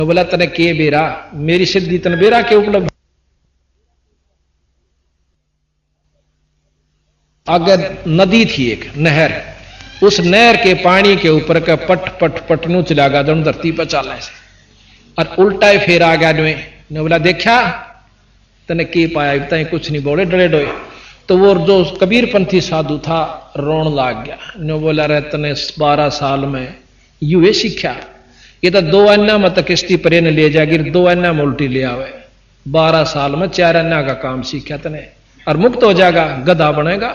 तो बोला तने के बेरा, मेरी सिद्धि तन बेरा के उपलब्ध। आगे नदी थी एक नहर, उस नहर के पानी के ऊपर का पट पट पटनू चला गया दोनों धरती पर चालने से, और उल्टा ही फेर आ गया ने बोला देखा तने के पाया, बताए कुछ नहीं बोले, डरे डोए। तो वो जो कबीरपंथी साधु था रोन लाग गया, ने बोला रे तने 12 साल में युवे सीखा, ये तो 2 अन्ना मत किश्ती परे ने ले जाएगी, 2 अन्ना में उल्टी ले आवे, 12 साल में 4 अन्ना का काम सीखा तने, और मुक्त हो जाएगा, गधा बनेगा।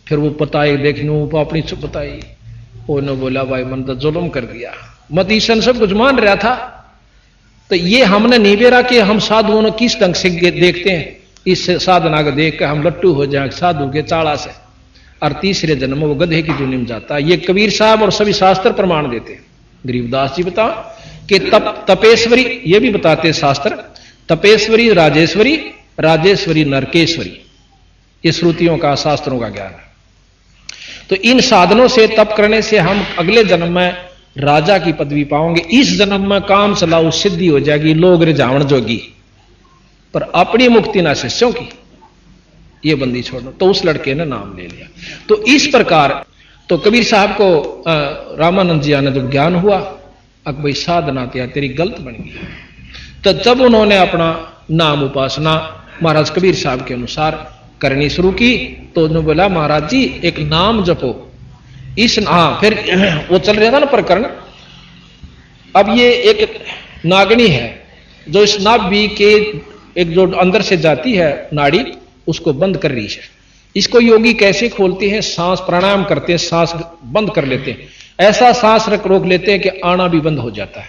फिर वो पताई देखने वो अपनी चुप बताई, उन्होंने बोला भाई मन तो जुल्म कर दिया, मत ईशन सब कुछ मान रहा था। तो ये हमने नहीं बेरा कि हम साधुओं ने किस ढंग से देखते हैं, इस साधना को देख कर हम लट्टू हो जाए साधु के चाड़ा से, और तीसरे जन्म में वो गधे की जुनी में जाता है। ये कबीर साहब और सभी शास्त्र प्रमाण देते हैं। गरीबदास जी बताओ कि तपेश्वरी, ये भी बताते शास्त्र, तपेश्वरी राजेश्वरी, राजेश्वरी नरकेश्वरी, ये श्रुतियों का शास्त्रों का ज्ञान है। तो इन साधनों से तप करने से हम अगले जन्म में राजा की पदवी पाओगे, इस जन्म में काम चलाओ सिद्धि हो जाएगी, लोग रिझावण जोगी, पर अपनी मुक्ति ना शिष्यों की, ये बंदी छोड़ो। तो उस लड़के ने नाम ले लिया। तो इस प्रकार तो कबीर साहब को रामानंद जी ने जब ज्ञान हुआ, अब भाई साधना तेरी गलत बन गई, तो जब उन्होंने अपना नाम उपासना महाराज कबीर साहब के अनुसार करनी शुरू की, तो उन्होंने बोला महाराज जी एक नाम जपो, इस फिर वो चल रहा था ना प्रकरण। अब ये एक नागनी है जो इस नाभि के एक जो अंदर से जाती है नाड़ी, उसको बंद कर रही है। इसको योगी कैसे खोलते हैं, सांस प्राणायाम करते हैं, सांस बंद कर लेते हैं, ऐसा सांस रोक लेते हैं कि आना भी बंद हो जाता है,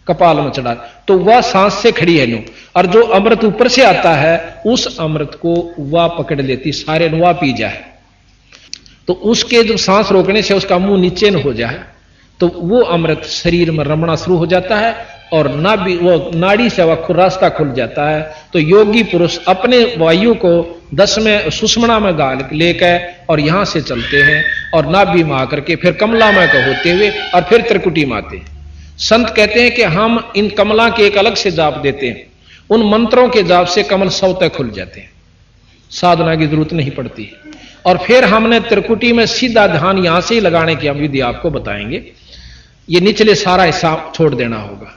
कपाल में चढ़ा, तो वह सांस से खड़ी है नो, और जो अमृत ऊपर से आता है उस अमृत को वह पकड़ लेती, सारे नुआ पी जाए। तो उसके जो सांस रोकने से उसका मुंह नीचे न हो जाए, तो वो अमृत शरीर में रमना शुरू हो जाता है, और नाभि वो नाड़ी से वह रास्ता खुल जाता है। तो योगी पुरुष अपने वायु को 10वें सुषमणा में गाल लेकर और यहां से चलते हैं, और नाभि में आकर के फिर कमला में का होते हुए और फिर त्रिकुटी में आते हैं। संत कहते हैं कि हम इन कमला के एक अलग से जाप देते हैं, उन मंत्रों के जाप से कमल स्वतः खुल जाते हैं, साधना की जरूरत नहीं पड़ती। और फिर हमने त्रिकुटी में सीधा ध्यान यहां से ही लगाने की विधि आपको बताएंगे। ये निचले सारा हिस्सा छोड़ देना होगा,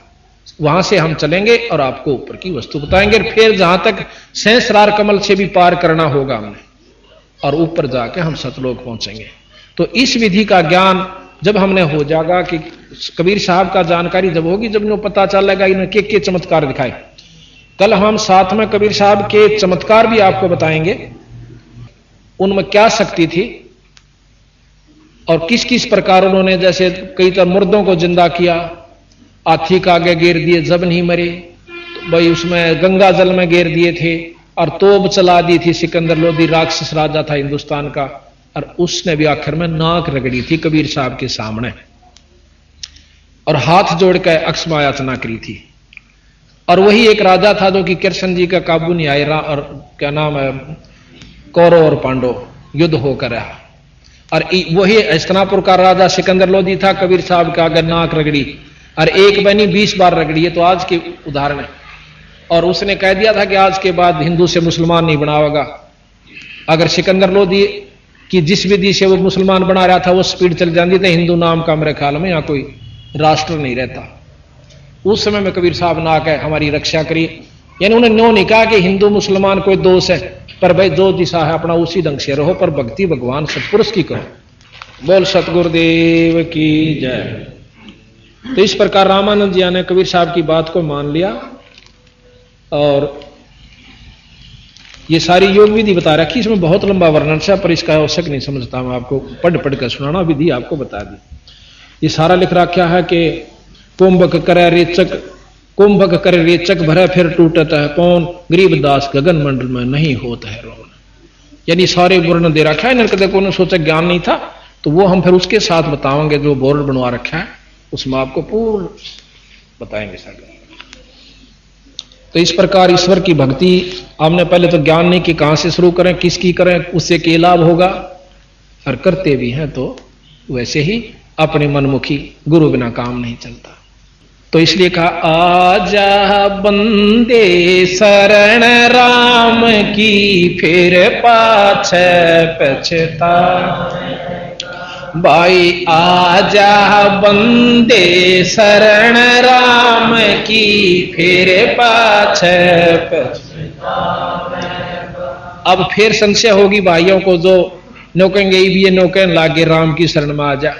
वहां से हम चलेंगे और आपको ऊपर की वस्तु बताएंगे। फिर जहां तक सहस्रार कमल से भी पार करना होगा हमने, और ऊपर जाके हम सतलोक पहुंचेंगे। तो इस विधि का ज्ञान जब हमने हो जाएगा कि कबीर साहब का जानकारी जब होगी, जब इन्हें पता चलेगा इन्हें के चमत्कार दिखाए। कल हम साथ में कबीर साहब के चमत्कार भी आपको बताएंगे, उनमें क्या शक्ति थी और किस किस प्रकार उन्होंने, जैसे कई तरह मुर्दों को जिंदा किया, हाथी का आगे गिर दिए जब नहीं मरे, तो भाई उसमें गंगा जल में गिर दिए थे, और तोप चला दी थी सिकंदर लोधी, राक्षस राजा था हिंदुस्तान का, और उसने भी आखिर में नाक रगड़ी थी कबीर साहब के सामने, और हाथ जोड़कर अक्षमा याचना करी थी। और वही एक राजा था जो कि कृष्ण जी का काबू नहीं आया, और क्या नाम है, कौरव और पांडव युद्ध होकर रहा, और वही हस्तिनापुर का राजा सिकंदर लोधी था, कबीर साहब का अगर नाक रगड़ी, और एक बनी 20 बार रगड़ी है। तो आज के उदाहरण है, और उसने कह दिया था कि आज के बाद हिंदू से मुसलमान नहीं बनावेगा। अगर सिकंदर लोधी कि जिस विधि से वो मुसलमान बना रहा था वो स्पीड चल जाती थी, हिंदू नाम का मेरे ख्याल में यहाँ कोई राष्ट्र नहीं रहता। उस समय में कबीर साहब ने आकर हमारी रक्षा करी, यानी उन्होंने नो नहीं कहा कि हिंदू मुसलमान कोई दोष है, पर भाई जो दिशा है अपना उसी ढंग से रहो, पर भक्ति भगवान सतपुरुष की करो। बोल सतगुरुदेव की जय। तो इस प्रकार रामानंद जी ने कबीर साहब की बात को मान लिया, और ये सारी योग विधि बता रखी, इसमें बहुत लंबा वर्णन है, पर इसका आवश्यक नहीं समझता, मैं आपको पढ़ पढ़ कर सुनाना, विधि आपको बता दी। ये सारा लिख रखा है कि कुंभक करे रेचक भरे फिर टूटत है पौन, गरीबदास गगन मंडल में नहीं होता है रोन। यानी सारे वर्णन दे रखा है, इन्होंने को सोचा ज्ञान नहीं था, तो वो हम फिर उसके साथ बताएंगे, जो बोर्ड बनवा रखा है उसमें आपको पूर्ण बताएंगे सारे। तो इस प्रकार ईश्वर की भक्ति हमने पहले तो ज्ञान नहीं कि कहां से शुरू करें, किसकी करें, उससे क्या लाभ होगा, और करते भी हैं तो वैसे ही अपने मनमुखी, गुरु बिना काम नहीं चलता। तो इसलिए कहा आजा बंदे शरण राम की, फिर पाछे पछता। भाई आजा बंदे शरण राम की, फिर पाछे पछता। अब फिर संशय होगी भाइयों को, जो नौकेंगे भी ये नौकन लागे राम की शरण में आ जा।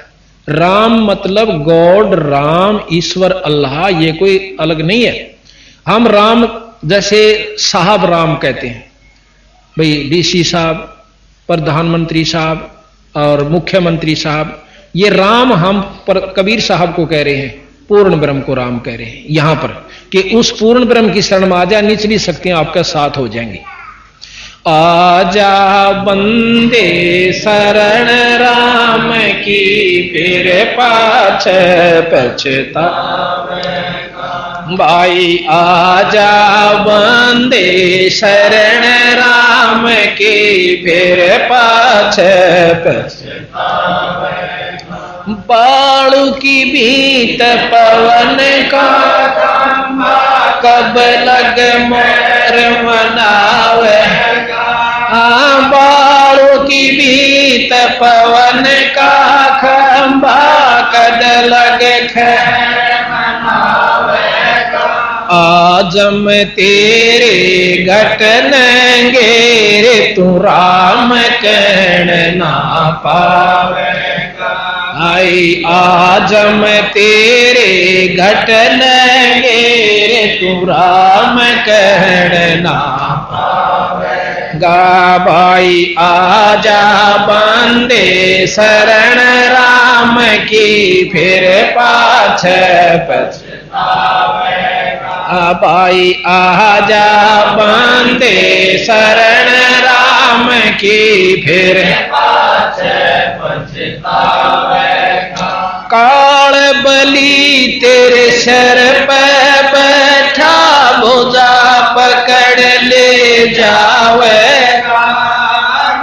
राम मतलब गॉड, राम ईश्वर अल्लाह, ये कोई अलग नहीं है। हम राम जैसे साहब राम कहते हैं, भाई डीसी साहब, प्रधानमंत्री साहब और मुख्यमंत्री साहब, ये राम हम पर कबीर साहब को कह रहे हैं, पूर्ण ब्रह्म को राम कह रहे हैं यहां पर, कि उस पूर्ण ब्रह्म की शरण में आ जा, निचली शक्तियां आपका साथ हो जाएंगी। आजा बंदे शरण राम की, फिर पाछे पछतावेगा। भाई आजा बंदे शरण राम की, फिर पाछे पछतावेगा। बालू की बीत पवन का, कब लग मोर मनावे। बालू की बीत पवन का, खंबा कद लगे खैर मनावेगा। आजम तेरे घट नंगे रे, तू राम कहन ना पावेगा। आई आजम तेरे घट नंगे रे, तू राम कहन ना पावेगा। भाई आजा बंदे शरण राम की, फिर पाछे पछतावेगा। भाई आजा बंदे शरण राम की, फिर पाछे पछतावेगा। काल बली तेरे सर पे बैठा, भुजा पकड़ ले जावेगा।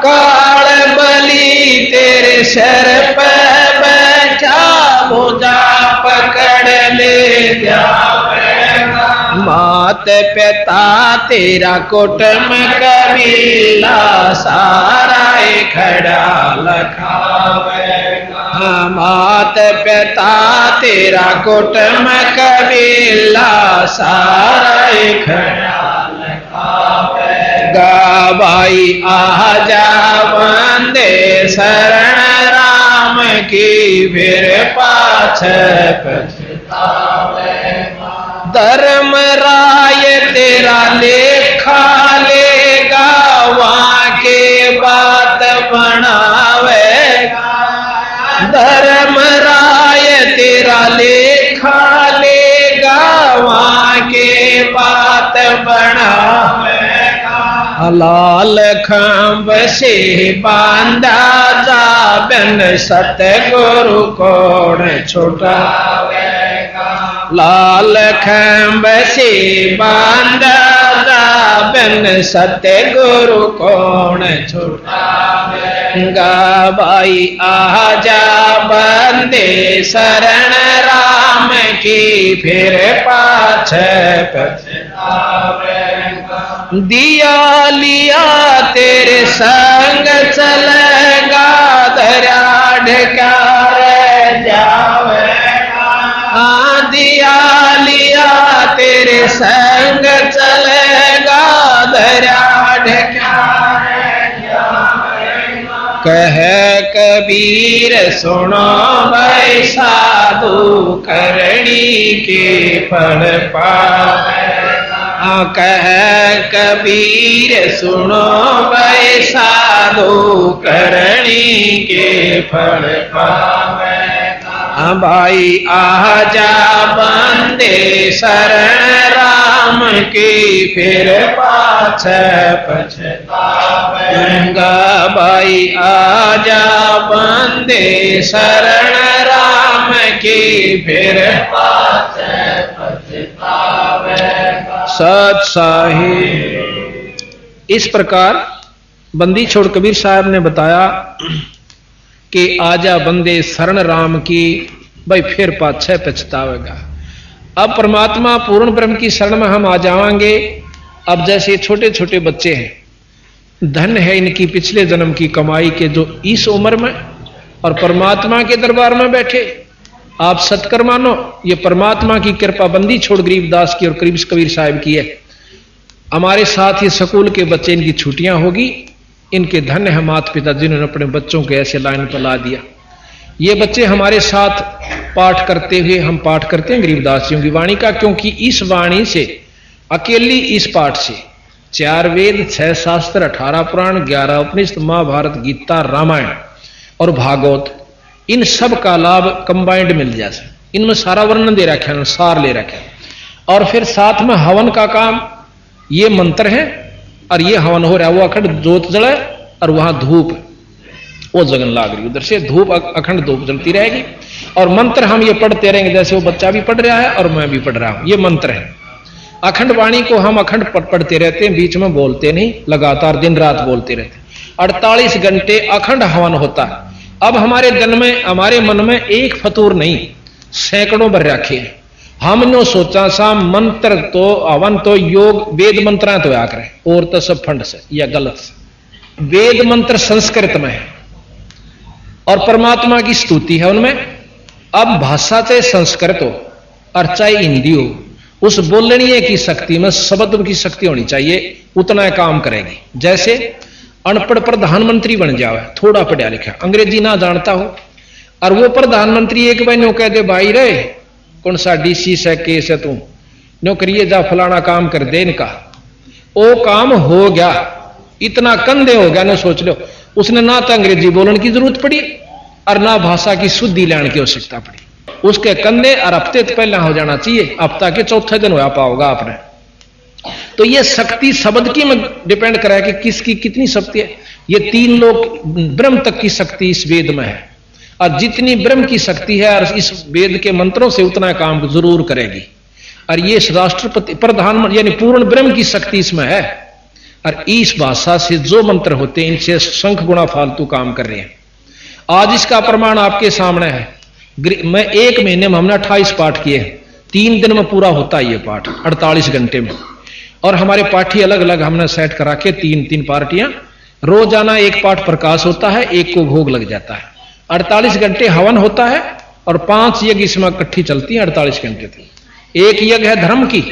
काल बली तेरे सर पे बैठा, भुजा पकड़ ले जावेगा। मात पिता तेरा कुटुंब कबीला, सारा खड़ा लखावेगा। मात पिता तेरा कुटुंब कबीला, सारा खड़ा लखावेगा। भाई आजा बंदे शरण राम की, फिर पाछे पछतावेगा। धर्म राय तेरा लेखा लेगा, वहां के बात बनावेगा। धर्म राय तेरा लेखा लेगा, वहां के बात बनावेगा। लाल खंभ से बांधा जाबन, सतगुरु कौन छुड़ावेगा। लाल खंभ से बांधा जाबन, सतगुरु कौन छुड़ावेगा। भाई आजा बंदे शरण राम की, फिर पाछे पछतावेगा। दिया लिया तेरे संग चलेगा, दरिया ढकार जावेगा। दिया लिया तेरे संग चलेगा, दरिया ढकार जावेगा। कह कबीर सुनो भाई, साधु करनी के फल पावेगा। कह कबीर सुनो भाई, साधु करनी के फल पावेगा। भाई आजा बंदे शरण राम की, फिर पाछे पछतावेगा। भाई आजा बंदे शरण राम की, फिर पाछे पछतावेगा। सत साहिब। इस प्रकार बंदी छोड़ कबीर साहब ने बताया कि आजा बंदे शरण राम की, भाई फिर पाछे पछतावेगा। अब परमात्मा पूर्ण ब्रह्म की शरण में हम आ जाएंगे। अब जैसे छोटे छोटे बच्चे हैं, धन है इनकी पिछले जन्म की कमाई के जो इस उम्र में और परमात्मा के दरबार में बैठे। आप सत्कर मानो, ये परमात्मा की कृपा बंदी छोड़ गरीबदास की और कबीर साहिब की है। हमारे साथ ही स्कूल के बच्चे, इनकी छुट्टियां होगी, इनके धन है माता पिता जिन्होंने अपने बच्चों को ऐसे लाइन पर ला दिया। ये बच्चे हमारे साथ पाठ करते हुए, हम पाठ करते हैं गरीबदास जियों की वाणी का, क्योंकि इस वाणी से, अकेली इस पाठ से 4 वेद, 6 शास्त्र, 18 पुराण, 11 उपनिषद, महाभारत, गीता, रामायण और भागवत, इन सब का लाभ कंबाइंड मिल जाए। इनमें सारा वर्णन दे रखा है, सार ले रखा है। और फिर साथ में हवन का काम, ये मंत्र है और ये हवन हो रहा है। वो अखंड जोत जले और वहां धूप वो जगन लाग रही, उधर से धूप, अखंड धूप जलती रहेगी और मंत्र हम ये पढ़ते रहेंगे। जैसे वो बच्चा भी पढ़ रहा है और मैं भी पढ़ रहा हूं, ये मंत्र है। अखंड वाणी को हम अखंड पढ़ते रहते हैं, बीच में बोलते नहीं, लगातार दिन रात बोलते रहते। 48 घंटे अखंड हवन होता है। अब हमारे दिन में, हमारे मन में एक फतूर नहीं, सैकड़ों भर रखे हैं। हमने सोचा सा मंत्र तो, हवन तो, योग वेद मंत्र तो आ करे और तो सब फंड से या गलत से। वेद मंत्र संस्कृत में है और परमात्मा की स्तुति है उनमें। अब भाषा चाहे संस्कृत हो और चाहे हिंदी हो, उस बोलने की शक्ति में शब्द की शक्ति होनी चाहिए, उतना काम करेगी। जैसे अनपढ़ प्रधानमंत्री बन जावे, थोड़ा पढ़ा लिखा, अंग्रेजी ना जानता हो, और वो प्रधानमंत्री एक बार नो कह दे, भाई रे कौन सा डीसी से केस है, तू नौकरी जा फलाना काम कर दे इनका, वो काम हो गया, इतना कंधे हो गया। ना सोच लो, उसने ना तो अंग्रेजी बोलने की जरूरत पड़ी और ना भाषा की शुद्धि लेने की आवश्यकता पड़ी। उसके कंधे और हफ्ते तो पहले हो जाना चाहिए, हफ्ता के चौथे दिन हो पाओगा आपने। तो ये शक्ति शब्द की में डिपेंड करा है कि किसकी कितनी शक्ति है। ये 3 लोग ब्रह्म तक की शक्ति इस वेद में है, और जितनी ब्रह्म की शक्ति है और इस वेद के मंत्रों से उतना काम जरूर करेगी। और ये राष्ट्रपति, प्रधानमंत्री, यानी पूर्ण ब्रह्म की शक्ति इसमें है। और इस भाषा से जो मंत्र होते हैं, इनसे शंख गुणा फालतू काम कर रहे हैं। आज इसका प्रमाण आपके सामने है। मैं 1 महीने में हमने 28 पाठ किए, 3 दिन में पूरा होता है ये पाठ, 48 घंटे में। और हमारे पाठी अलग अलग हमने सेट करा के 3-3 पार्टियां, रोजाना 1 पाठ प्रकाश होता है, 1 को भोग लग जाता है। 48 घंटे हवन होता है और 5 यज्ञ इसमें इकट्ठी चलती है 48 घंटे तक। 1 यज्ञ है धर्म की,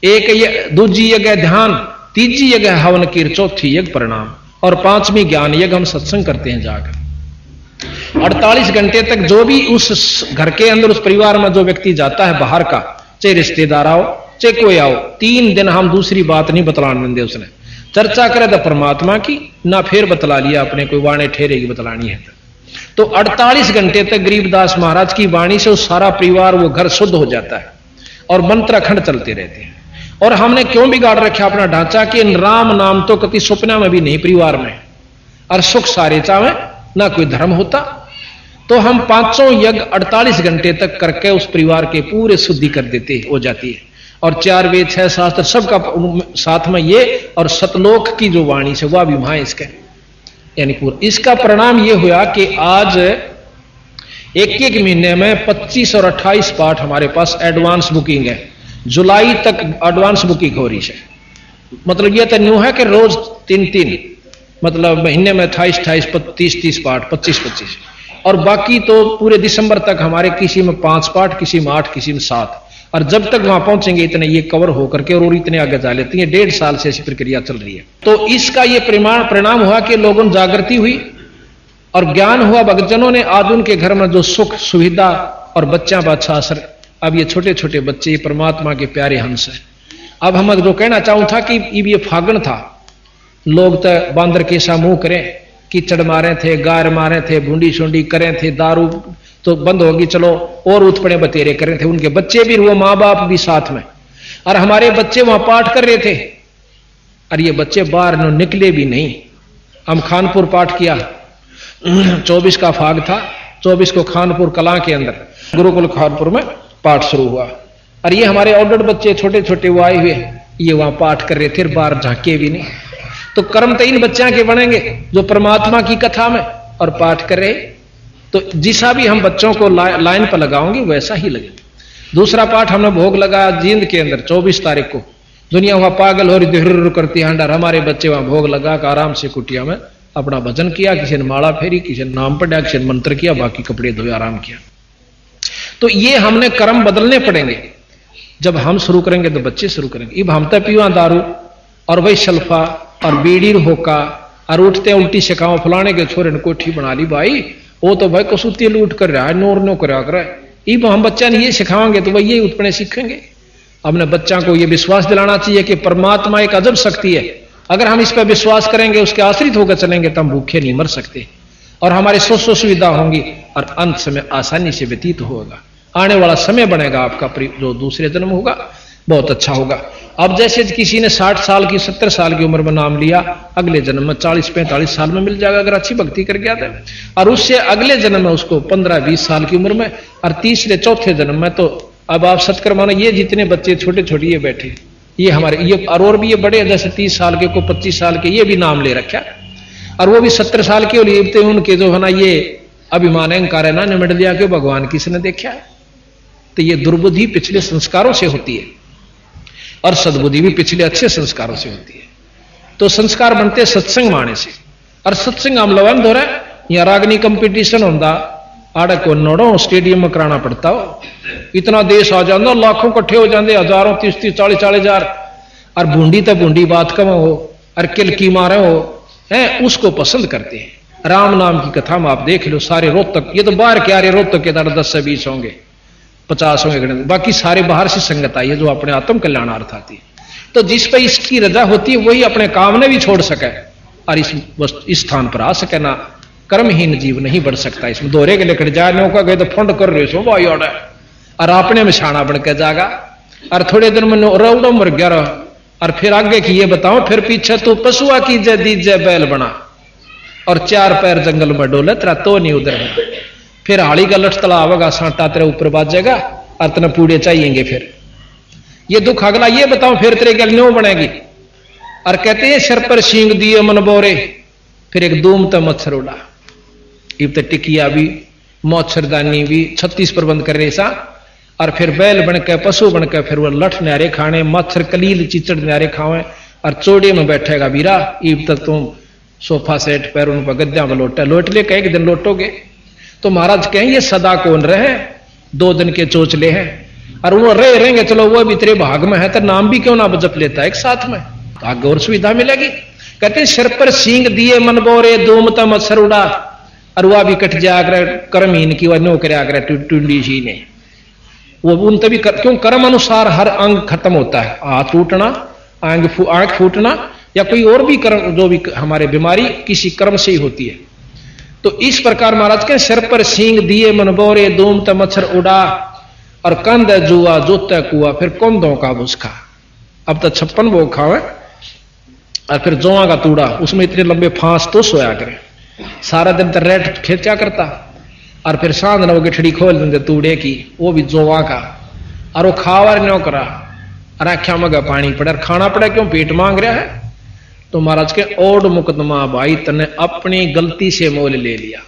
1 दूजी यज्ञ है ध्यान, तीजी यज्ञ है हवन की, चौथी यज्ञ प्रणाम, और 5वीं ज्ञान यज्ञ हम सत्संग करते हैं जाकर। 48 घंटे तक जो भी उस घर के अंदर, उस परिवार में जो व्यक्ति जाता है बाहर का, चाहे रिश्तेदार आओ चाहे कोई आओ, 3 दिन हम दूसरी बात नहीं बतलाने देंगे। उसने चर्चा करे तो परमात्मा की, ना फिर बतला लिया अपने कोई वाणी ठहरेगी बतलानी है। तो 48 घंटे तक गरीबदास महाराज की वाणी से उस सारा परिवार, वो घर शुद्ध हो जाता है और मंत्र अखंड चलते रहते हैं। और हमने क्यों बिगाड़ रखा अपना ढांचा कि राम नाम तो कभी सपना में भी नहीं परिवार में, और सुख सारे चावे, ना कोई धर्म होता। तो हम 5 यज्ञ 48 घंटे तक करके उस परिवार के पूरे शुद्धि कर देते हो जाती है। और 4 वेद 6 शास्त्र सबका साथ में ये, और सतलोक की जो वाणी से वह भी वहां इसके, यानी पूरा। इसका परिणाम ये हुआ कि आज 1-1 महीने में 25 और 28 पाठ हमारे पास एडवांस बुकिंग है। जुलाई तक एडवांस बुकिंग हो रही है। मतलब यह तो न्यू है कि रोज 3-3, मतलब महीने में 28-28, 30-30 पाठ, 25-25, और बाकी तो पूरे दिसंबर तक हमारे किसी में 5 पाठ, किसी में 8, किसी में 7। और जब तक वहां पहुंचेंगे इतने ये कवर होकर के और इतने आगे जा लेती है। 1.5 साल से ऐसी प्रक्रिया चल रही है। तो इसका ये परिणाम हुआ कि लोगों में जागृति हुई और ज्ञान हुआ भक्तजनों ने। आज उनके घर में जो सुख सुविधा और बच्चा बादशाह असर, अब ये छोटे छोटे बच्चे परमात्मा के प्यारे हंस है। अब हम जो कहना चाहूं था कि ये फागण था, लोग तो बांदर के सा मुंह करें, कीचड़ मारे थे, गार मारे थे, भूंडी शुंडी करें थे, दारू तो बंद होगी, चलो और उत्पड़े बतेरे कर रहे थे। उनके बच्चे भी, वो माँ बाप भी साथ में, और हमारे बच्चे वहां पाठ कर रहे थे। और ये बच्चे बाहर निकले भी नहीं। हम खानपुर पाठ किया, 24 का फाग था, 24 को खानपुर कला के अंदर गुरुकुल खानपुर में पाठ शुरू हुआ। और ये हमारे ऑर्डर्ड बच्चे छोटे छोटे वो आए हुए, ये वहां पाठ कर रहे थे, बाहर झांके भी नहीं। तो कर्म तो इन बच्चों के बनेंगे जो परमात्मा की कथा में और पाठ कर रहे। तो जिसा भी हम बच्चों को लाइन पर लगाओगे वैसा ही लगे। दूसरा पाठ हमने भोग लगाया जींद के अंदर 24 तारीख को। दुनिया वहां पागल हो रही धुर करती हंडर, हमारे बच्चे वहां भोग लगा कर आराम से कुटिया में अपना भजन किया, किसी ने माला फेरी, किसी ने नाम पढ़ा, किसी ने मंत्र किया, बाकी कपड़े धोए आराम किया। तो ये हमने कर्म बदलने पड़ेंगे। जब हम शुरू करेंगे तो बच्चे शुरू करेंगे। अब हम तो पीवा दारू और वही सल्फा और बीड़ी होका और उठते उल्टी सिखाओ फलाने के छोरे ने कोठी बना ली भाई, वो तो भाई कसूती लूट कर रहा है, नोर नो करा कर। अब हम बच्चा ने ये सिखाएंगे तो वही उत्पन्न सीखेंगे। अपने बच्चा को ये विश्वास दिलाना चाहिए कि परमात्मा एक अजब शक्ति है, अगर हम इस पर विश्वास करेंगे, उसके आश्रित होकर चलेंगे तो हम भूखे नहीं मर सकते और हमारी सुख सुविधा होंगी और अंत समय आसानी से व्यतीत होगा। आने वाला समय बनेगा आपका जो दूसरे जन्म होगा बहुत अच्छा होगा। अब जैसे किसी ने 60 साल की 70 साल की उम्र में नाम लिया, अगले जन्म में 40-45 साल में मिल जाएगा अगर अच्छी भक्ति कर गया था। और उससे अगले जन्म में उसको 15-20 साल की उम्र में, और तीसरे चौथे जन्म में तो अब आप सत्कर्म मानो ये जितने बच्चे छोटे छोटे ये बैठे, ये हमारे ये और भी ये बड़े जैसे 30 साल के को 25 साल के ये भी नाम ले रखा, और वो भी 70 साल के लिए उनके जो है ना ये अभिमान अहंकार है ना निमट लिया कि भगवान किसने देखा है। तो ये दुर्बुद्धि पिछले संस्कारों से होती है और सद्बुद्धि भी पिछले अच्छे संस्कारों से होती है। तो संस्कार बनते सत्संग माने से, और सत्संग हम लवन हो रहा है। यहाँ रागनी कंपटीशन होता आड़े को नोड़ो स्टेडियम में कराना पड़ता हो, इतना देश आ जाता, लाखों इकट्ठे हो जाते, हजारों 30-30 40-40 हजार, और बूंदी तो बूंदी बात कम हो और किलकी मारे हो है, उसको पसंद करते हैं। राम नाम की कथा में आप देख लो, सारे रोहतक, ये तो बाहर के आ रहे रोहतक के 10 से 20 होंगे, 50 होंगे, बाकी सारे बाहर से संगत आई है जो अपने आत्म कल्याणार्थ आती है। तो जिस पर इसकी रजा होती है वही अपने काम ने भी छोड़ सके और इस स्थान पर आ सके ना। कर्महीन जीव नहीं बढ़ सकता। इसमें दोहरे के लेकर जाने का गए तो फंड कर रहे सो भाई और अपने में छाना बन के जागा, और थोड़े दिन में रौड़ो मर गया रहो, और फिर आगे की ये बताओ, फिर पीछे तू पशुआ की जय दीजय बैल बना और 4 पैर जंगल में डोले, तेरा तो नहीं उधर है। फिर हाड़ी का लठ तला आवेगा, सांटा तेरे ऊपर बाजेगा और तेने पूड़े चाहिएंगे। फिर ये दुख अगला ये बताओ, फिर तेरे गल न्यों बनेगी। और कहते हैं सिर पर सींग दिए मन बोरे, फिर एक धूम तो मच्छर उड़ा। इब तो टिकिया भी मच्छरदानी भी 36 प्रबंध कर रहे सा, और फिर बैल बनकर पशु बनकर फिर वो लठ न्यारे खाने, मच्छर कलील चिचड़ न्यारे खावे, और चोड़े में बैठेगा बीरा। इब तक तुम सोफा सेट पैरों पर गद्दा में लौट ले, एक दिन लौटोगे। तो महाराज कहें ये सदा कौन रहे, 2 दिन के चोचले हैं, और वो रहेंगे, चलो वो भी तेरे भाग में है, तो नाम भी क्यों ना जप लेता है एक साथ में, तो आगे और सुविधा मिलेगी। कहते सिर पर सींग दिए मन बोरे, धूम त मच्छर उड़ा, और वह भी कट जाकर कर्महीन की वह नौकरी आकर टूंडी जी ने वो उन तभी क्यों कर्म अनुसार हर अंग खत्म होता है। हाथ टूटना, आंख फूटना, या कोई और भी कर्म जो भी हमारे बीमारी किसी कर्म से ही होती है। तो इस प्रकार महाराज के सिर पर सींग दिए मन बोरे, धूम त मच्छर उड़ा, और कंध जुआ जोता कुआ, फिर कौंधों का भुसखा। अब तो 56 भोग खावे, और फिर जोआ का तूड़ा, उसमें इतने लंबे फांस तो सोया करे, सारा दिन तो रेट खेचा करता, और फिर सांझ न वो गिठड़ी खोल देंगे तूड़े की, वो भी जोआ का, और वो खावर न्यों करा, और आख्या मगा पानी पड़ा, खाना पड़ा क्यों, पेट मांग रहा है। तो महाराज के ओड मुकदमा भाई तने अपनी गलती से मोल ले लिया।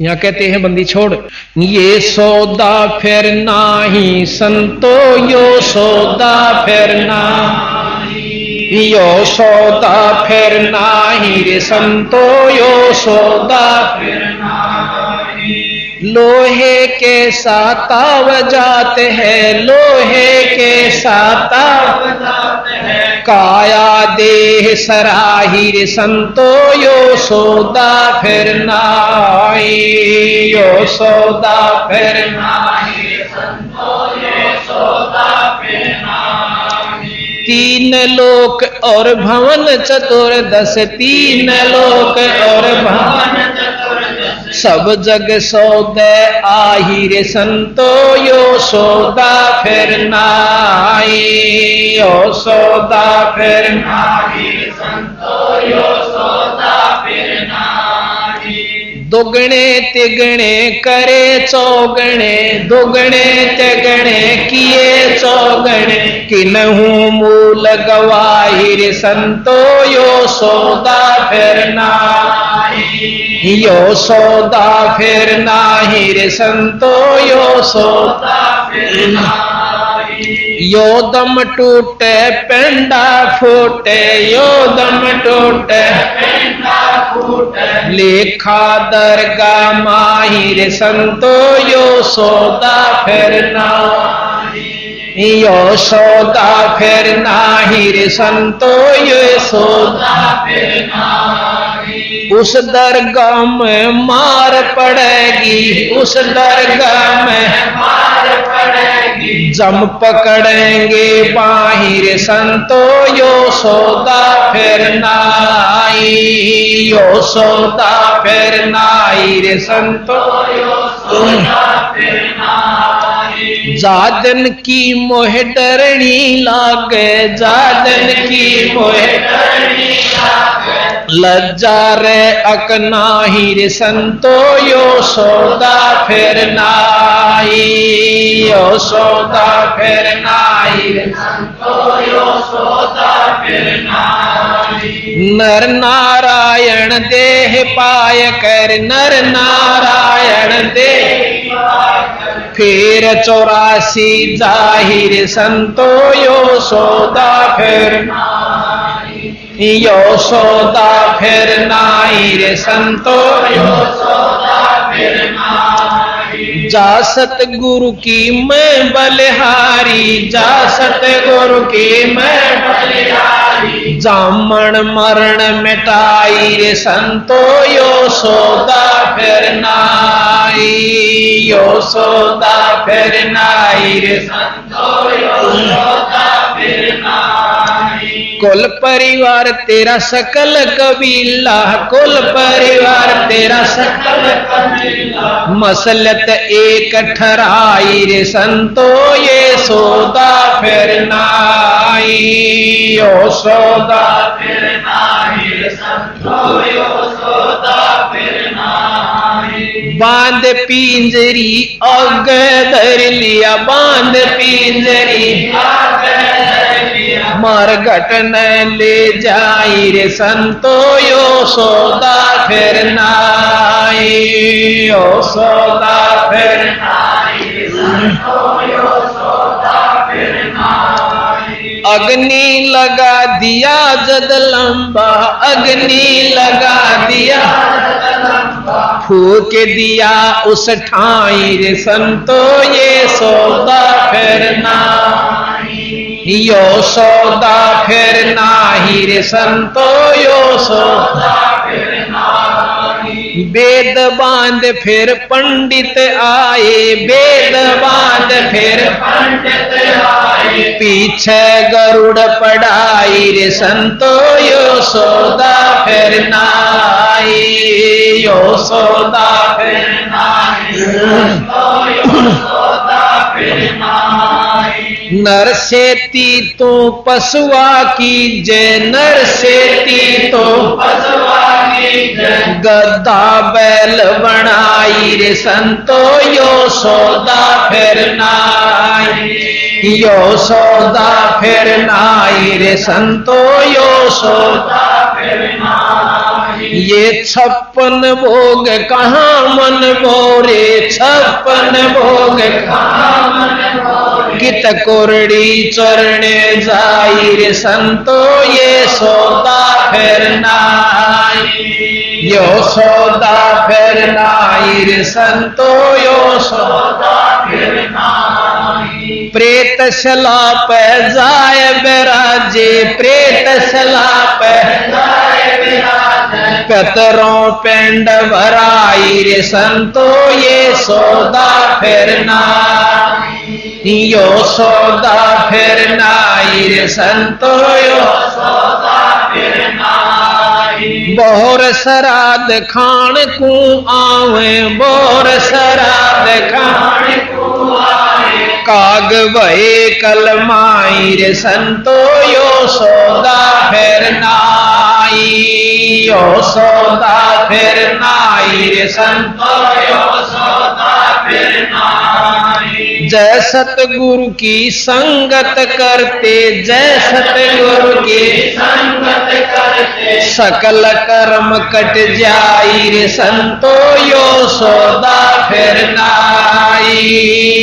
यहां कहते हैं बंदी छोड़, ये सौदा फिर नाही संतो, यो सौदा फिर नाही, यो सौदा फिर नाही रे संतो, यो सौदा फिर नाही। लोहे के साता वजाते हैं, लोहे के साता वजाते हैं, काया देह सराही रे संतो, यो सौदा फिर नाही, यो सौदा फिर नाही रे संतो, यो सौदा फिर नाही। 3 लोक और भवन चतुर्दश, 3 लोक और भवन सब जग सौदे आही रे संतो, यो सौदा फिर नाही, यो सौदा फिर नाही रे संतो, यो सौदा फिर नाही। दुगणे तिगणे करे चौगणे, दुगणे तिगणे किए चौगणे, किन्हू मूल गवाही रे संतो, यो सौदा फिर नाही, यो सौदा फिर नाही रे संतो यो सौदा फिर नाही। यो दम टूटे पेंडा फूटे यो दम टूटे पेंडा फूटे लेखा दरगा माही रे संतो यो सौदा फिर नाही। यो सौदा फिर नाही रे संतो यो सौदा फिर नाही। उस दरगाह में मार पड़ेगी उस दरगाह में मार पड़ेगी जम पकड़ेंगे बाहिर संतो यो सौदा फिर नाई। यो सौदा फिर नाई रे संतो यो सौदा फिर नाई। जादन की मोह डरनी लागे जादन की मोह डरनी लागे लज्जा रे अकनाही रे संतो यो सौदा फिर नाई। यो सौदा फिर नाई रे संतो यो सौदा फिर नाई। नर नारायण देह पाय कर नर नारायण देह फिर 84 जाहिर संतो यो सौदा फिर नाई। यो सौदा फिर नाई रे संतो यो सौदा फिर नाई। जा सतगुरु की मैं बलिहारी जा सतगुरु की मैं बलिहारी जामन मरण मिटाई रे संतो यो सौदा फिर नाई। यो सौदा फिर नाई रे संतो यो सौदा फिर नाई। कुल परिवार तेरा सकल कबीला कुल परिवार तेरा सकल कबीला मसलत एक ठहराई रे संतो ये सौदा फिर नाई। यो सौदा फिर नाई रे संतो यो सौदा फिर नाई। बांध पिंजरी अग धर लिया बांध पिंजरी अग धर लिया मरघट न ले जाई रे संतो यो सौदा फिर नाई। यो सौदा फिर नाई रे संतो यो सौदा फिर नाई। अग्नि लगा दिया जद लंबा अग्नि लगा दिया फूक दिया उस ठाई रे संतो ये सौदा फिर नाई। यो सौदा फिर नाही रे संतो यो सौदा फिर नाई। वेद बांध फिर पंडित आए वेद बांध फिर पंडित आए पीछे गरुड़ पढ़ाई रे संतो यो सौदा फिर नाई। यो सौदा फिर नाई यो सौदा फिर नाई। नर सेती तो पशुआ की जय नर सेती तो पशुआ की जय गद्दा बैल बनाई रे संतो यो सौदा फिर नाई। यो सौदा फिर नाई रे संतो यो सौदा फिर नाई। ये 56 भोग कहाँ मन बोरे 56 भोग कहाँ मन बोरे कित कोरड़ी चरणे जाई रे संतो ये सौदा फिर नाई। यो सौदा फिर नाई रे संतो यो सौदा फिर नाई। प्रेत शला पे जाय बिराजे प्रेत शला पे जाय बिराजे पितरों पेंड भराई रे संतो ये सौदा फिर नाई। यो सौदा फिर नाई रे संतो यो सौदा फिर नाई। बोर श्राद्ध खान को आवे बोर श्राद्ध खान को आवे काग भये कलमाई रे संतो यो सौदा फिर नाई। यो सौदा फिर नाई रे संतो यो सौदा फिर नाई। जय सतगुरु की संगत करते, जय सतगुरु की संगत करते, सकल कर्म कट जाई रे संतो, यो सौदा फिर नाई,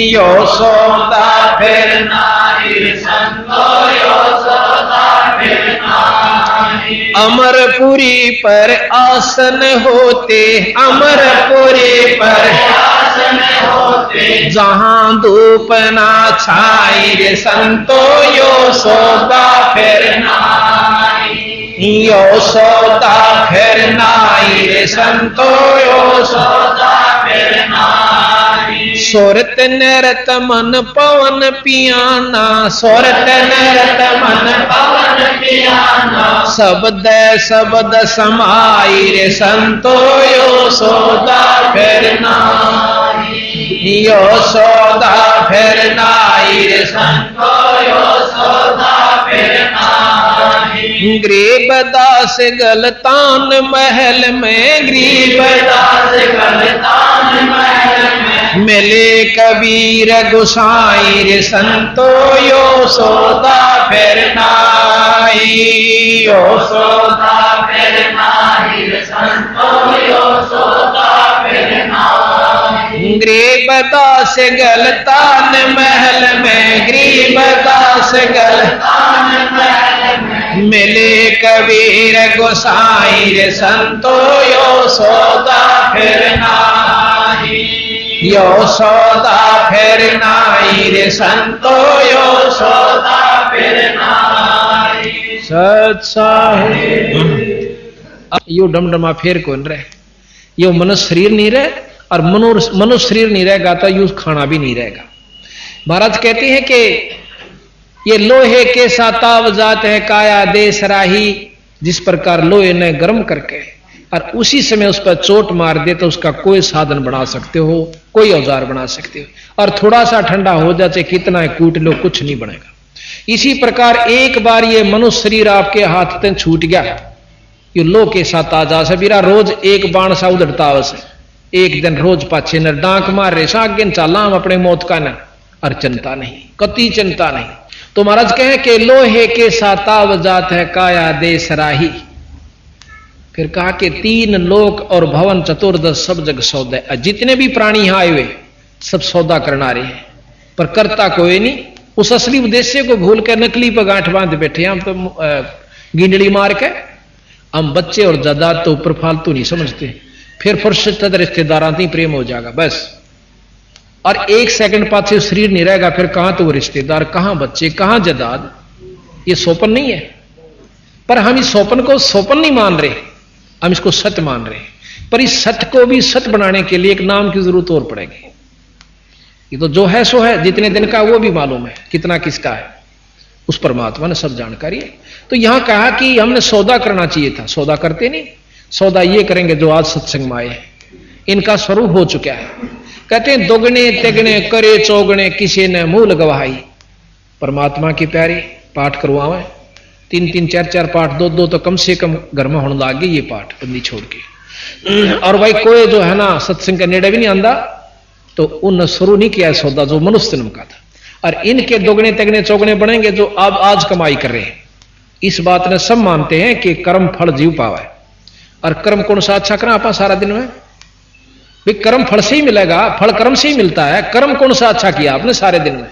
यो सौदा फिर नाई रे संतो, यो सौदा फिर नाई। अमरपुरी पर आसन होते, अमरपुरी पर आसन होते, जहां धूप ना छाई रे संतो, यो सौदा फिर नाई, यो सौदा फिर नाई रे संतो, यो सौदा फिर नाई। सोरत नरत मन पवन पियाना, सोरत नरत मन पवन पियाना, शब्द शब्द समाई रे संतो, यो सौदा फिर नाई, यो सौदा फिर नाई रे संतो, यो सौदा फिर नाई। गरीबदास गलतान महल में, गरीबदास गलतान महल में, मिले कबीर गुसाई रे संतो, यो सौदा फिर नाई, यो सौदा फिर नाई रे संतो, यो सौदा फिर नाई। गरीबदास गलतान महल में, गरीबदास गलतान महल में, मिले कबीर गोसाई रे संतो, यो सौदा फिर नाई, यो सौदा फिर नाई रे संतो, यो सौदा फिर नाई। सत्साहिब यो डमडमा फेर कौन रहे, यो मनुष्य शरीर नहीं रहे, और मनुष्य शरीर नहीं रहेगा तो यूं खाना भी नहीं रहेगा। महाराज कहते हैं कि ये लोहे के साताव जात है काया देश राही, जिस प्रकार लोहे ने गर्म करके और उसी समय उस पर चोट मार दे तो उसका कोई साधन बना सकते हो, कोई औजार बना सकते हो, और थोड़ा सा ठंडा हो जाए कितना कूट लो कुछ नहीं बनेगा। इसी प्रकार एक बार ये मनुष्य शरीर आपके हाथ से छूट गया, ये लो के साथ आ जा सबीरा, रोज एक बाण सा उधड़ता है, एक दिन रोज पाछे न डांक मार रहे सागे चाला हम अपने मौत का न, और चिंता नहीं, कति चिंता नहीं। तो महाराज कहें कि लोहे के साताव जात है काया देश राही। फिर कहा कि 3 लोक और भवन चतुर्दश सब जग सौदा, जितने भी प्राणी यहां आए हुए सब सौदा करना रहे हैं, पर करता कोई नहीं। उस असली उद्देश्य को भूल कर नकली पर गांठ बांध बैठे हम तो गिंडली मार के। हम बच्चे और जायदाद तो ऊपर फालतू नहीं समझते, फिर फुर्सत रिश्तेदारां ही प्रेम हो जाएगा बस, और 1 सेकंड पाछे शरीर नहीं रहेगा, फिर कहां तो वो रिश्तेदार, कहां बच्चे, कहां जायदाद। ये सोपन नहीं है, पर हम इस सोपन को सोपन नहीं मान रहे, हम इसको सत्य मान रहे हैं। पर इस सत्य को भी सत्य बनाने के लिए एक नाम की जरूरत और पड़ेगी। ये तो जो है सो है, जितने दिन का वो भी मालूम है, कितना किसका है उस परमात्मा ने सब जानकारी है। तो यहां कहा कि हमने सौदा करना चाहिए था, सौदा करते नहीं। सौदा ये करेंगे जो आज सत्संग में आए हैं, इनका स्वरूप हो चुका है। कहते हैं दोगने तेगने करे चौगने किसी ने मूल गवाही। परमात्मा की प्यारी पाठ करवावे, 3-3 4-4 पाठ 2-2 तो कम से कम घर में होने लगे ये पाठ बंदी छोड़ के। और भाई कोई जो है ना सत्संग का नेड़े भी नहीं आंदा, तो उन शुरू नहीं किया सौदा जो मनुष्य जन्म का था। और इनके दोगने तेगने चौगने बनेंगे जो अब आज कमाई कर रहे हैं। इस बात ने सब मानते हैं कि कर्म फल जीव पावा है, और कर्म कौन सा अच्छा करा आपा सारा दिन में, भी कर्म फल से ही मिलेगा, फल कर्म से ही मिलता है। कर्म कौन सा अच्छा किया आपने सारे दिन में।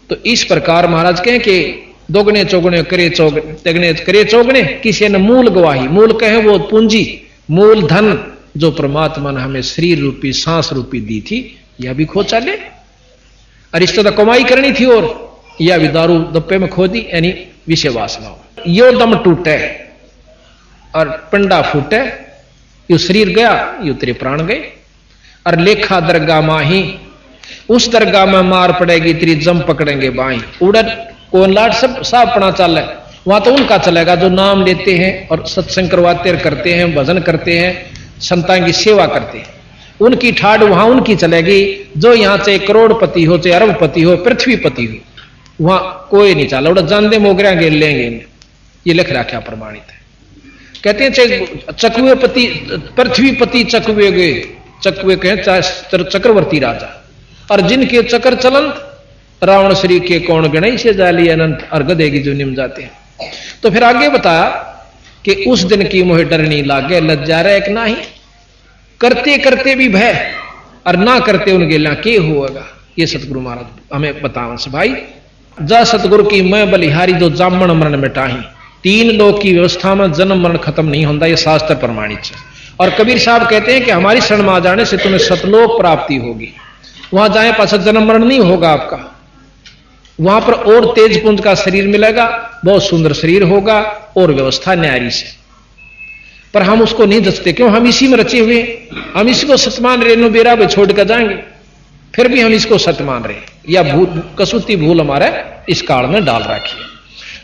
तो इस प्रकार महाराज कहें कि दोगने चौगने करे चौगने तेगने करे चौगने किसी ने मूल गवाही। मूल कहे वो पूंजी, मूल धन जो परमात्मा ने हमें शरीर रूपी सांस रूपी दी थी, यह भी खो चले। और इस तो कमाई करनी थी, और यह भी दारू दप्पे में खो दी, यानी विषय वासना। यो दम टूटे और पिंडा फूटे, यो शरीर गया, यो तेरे प्राण गए। और लेखा दरगाह माही, उस दरगाह में मार पड़ेगी तेरी जम पकड़ेंगे बाई। उड़द कौन लाट सब साफ अपना चल है, वहां तो उनका चलेगा जो नाम लेते हैं और सत्संग करवाते करते हैं, भजन करते हैं, संतान की सेवा करते हैं। उनकी ठाड़ वहां उनकी चलेगी। जो यहां से करोड़पति हो, चाहे अरबपति हो, पृथ्वीपति हो, वहां कोई नहीं चला। उड़ा जानते मोगरा गेल लेंगे, ये लिख रखा प्रमाणित है। कहते हैं चाहे चकुए पति, पृथ्वीपति चकुए गए, चकुए कहें चाहे चक्रवर्ती राजा, और जिनके चक्कर चलंत रावण श्री के कौन गणेश से जाली अनंत और गधे की जो निम जाते हैं। तो फिर आगे बता कि उस दिन की मोहे डर नहीं लागे लज्जा रहे एक ना ही करते करते भी भय और ना करते उनके ला के होगा। ये सतगुरु महाराज हमें बताओ से भाई जा सतगुरु की मैं बलिहारी जो जामन मरण मिटाही। तीन लोक की व्यवस्था में जन्म मरण खत्म नहीं होता, ये शास्त्र प्रमाणित है। और कबीर साहब कहते हैं कि हमारी शरण में आ जाने से तुम्हें सतलोक प्राप्ति होगी, वहां जाए पास जन्म मरण नहीं होगा आपका, वहां पर और तेज पुंज का शरीर मिलेगा, बहुत सुंदर शरीर होगा और व्यवस्था न्यारी से। पर हम उसको नहीं जचते, क्यों? हम इसी में रचे हुए, हम इसी को सत मान रहे, नो बेरा पे छोड़ कर जाएंगे, फिर भी हम इसको सत मान रहे, या कसूती भूल हमारे इस काल में डाल रखी है।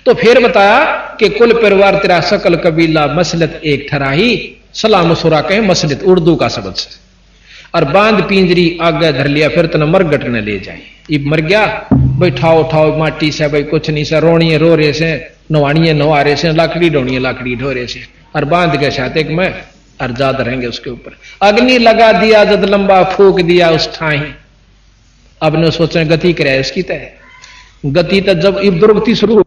तो फिर बताया कि कुल परिवार तेरा सकल कबीला मसलत एक ठराही, सलाह मशुरा कहे मसलत उर्दू का शब्द से, और बांध पिंजरी आगे धर लिया, फिर तना मरगट न ले जाए। ये मर गया भाई, ठाओ ठाओ माटी से भाई कुछ नहीं से, रोणिए रो रहे से, नवाणिए नवा रहे से, लाकड़ी डोणिए लाकड़ी ढो रहे से, और बांध के साथ एक में और जाद रहेंगे उसके ऊपर। अग्नि लगा दिया जद लंबा फूक दिया उस ठाही, अब ने सोचे गति करे इसकी तय गति तक जब दुर्गति शुरू